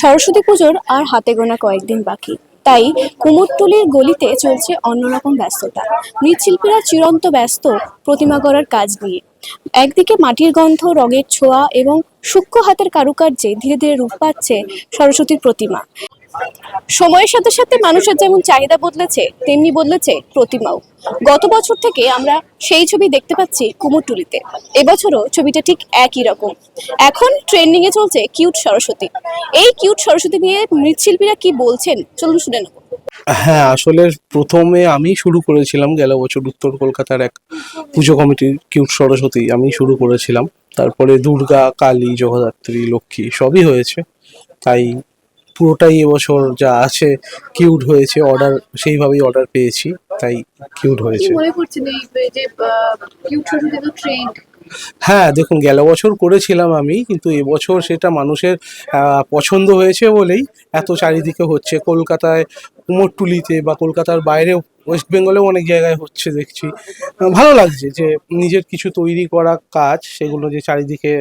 সরস্বতী পুজোর আর হাতে গোনা কয়েকদিন বাকি, তাই কুমোরটুলির গলিতে চলছে অন্যরকম ব্যস্ততা। মৃৎশিল্পীরা চিরন্ত ব্যস্ত প্রতিমা গড়ার কাজ নিয়ে। একদিকে মাটির গন্ধ, রঙের ছোঁয়া এবং সূক্ষ্ম হাতের কারুকার্যে ধীরে ধীরে রূপ পাচ্ছে সরস্বতীর প্রতিমা। সময়ের সাথে সাথে মানুষের যেমন চাহিদা বদলেছে, তেমনি বদলেছে প্রতিমাও। গত বছর থেকে আমরা সেই ছবি দেখতে পাচ্ছি কুমোরটুলিতে। এবছরও ছবিটা ঠিক একই রকম। এখন ট্রেন্ডিং এ চলছে কিউট সরস্বতী। এই কিউট সরস্বতী নিয়ে মৃৎশিল্পীরা কি বলছেন, চলুন শুনে নেব। হ্যাঁ, আসলে প্রথমে আমি শুরু করেছিলাম গেল বছর উত্তর কলকাতার এক পুজো কমিটির কিউট সরস্বতী আমি শুরু করেছিলাম। তারপরে দুর্গা, কালী, জগদ্ধাত্রী, লক্ষ্মী সবই হয়েছে। তাই পুরোটাই এবছর যা আছে কিউট হয়েছে। সেইভাবেই অর্ডার পেয়েছি, তাই কিউট হয়েছে। মনে করছেন এই যে কিউট সরস্বতী তো ট্রেন্ড? হ্যাঁ, দেখুন, গেল বছর করেছিলাম আমি, কিন্তু এবছর সেটা মানুষের পছন্দ হয়েছে বলেই এত চারিদিকে হচ্ছে। কলকাতায় কুমোরটুলিতে বা কলকাতার বাইরেও, ওয়েস্ট বেঙ্গলেও অনেক জায়গায় হচ্ছে দেখছি। ভালো লাগছে যে নিজের কিছু তৈরি করা কাজ সেগুলো যে চারিদিকে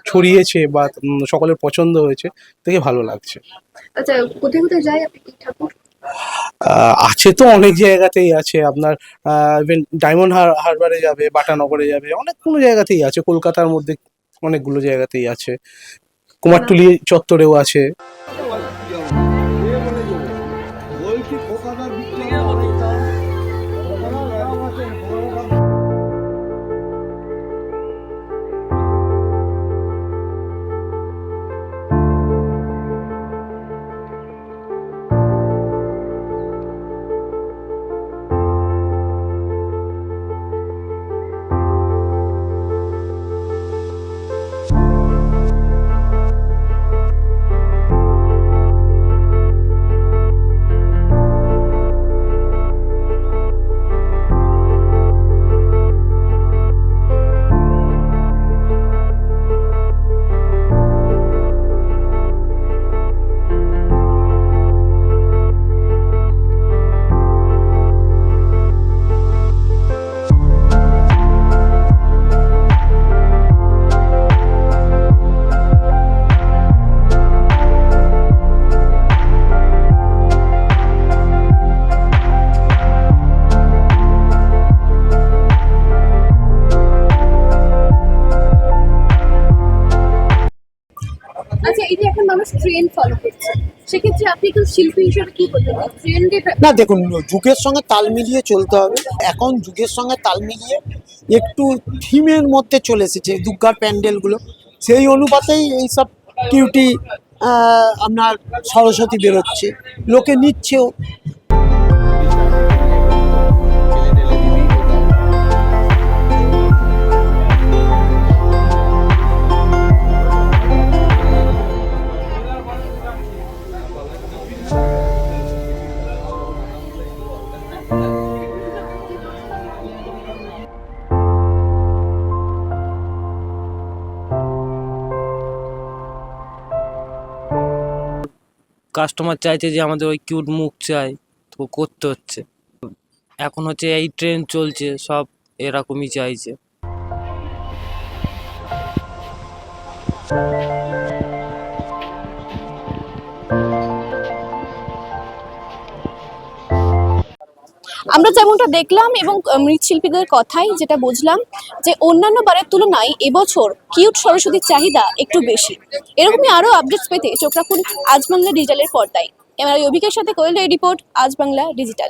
ছড়িয়েছে বা সকলের পছন্দ হয়েছে, দেখে ভালো লাগছে। আচ্ছা, কোথায় কোথায় যায় আপনি কি ঠাকুর? আছে তো অনেক জায়গাতেই আছে আপনার। ইভেন ডায়মন্ড হারবারে যাবে, বাটানগরে যাবে, অনেকগুলো জায়গাতেই আছে। কলকাতার মধ্যে অনেকগুলো জায়গাতেই আছে। কুমারটুলি চত্বরেও আছে। আচ্ছা, এই যে এখন মানুষ ট্রেন্ড ফলো করছে, সেক্ষেত্রে আপনি একজন শিল্পী হিসেবে কি বলতে পারেন? ট্রেন্ডে না, দেখুন, যুগের সঙ্গে তাল মিলিয়ে চলতে হবে। এখন যুগের সঙ্গে তাল মিলিয়ে একটু থিমের মধ্যে চলে এসেছে দুর্গার প্যান্ডেলগুলো, সেই অনুপাতেই এইসব কিউটি আপনার সরস্বতী বেরোচ্ছে, লোকে নিচ্ছেও। কাস্টমার চাইছে যে আমাদের ওই কিউট মুখ চাই, তো করতে হচ্ছে। এখন হচ্ছে এই ট্রেন্ড চলছে, সব এরকমই চাইছে। আমরা যেমনটা দেখলাম এবং মৃৎশিল্পীদের কথাই যেটা বুঝলাম, যে অন্যান্য বারের তুলনায় এবছর কিউট সরস্বতীর চাহিদা একটু বেশি। এরকমই আরো আপডেটস পেতে চোখ রাখুন আজ বাংলা ডিজিটালের পর্দায়। এবার অভিকের সাথে কোয়েল রিপোর্ট, আজ বাংলা ডিজিটাল।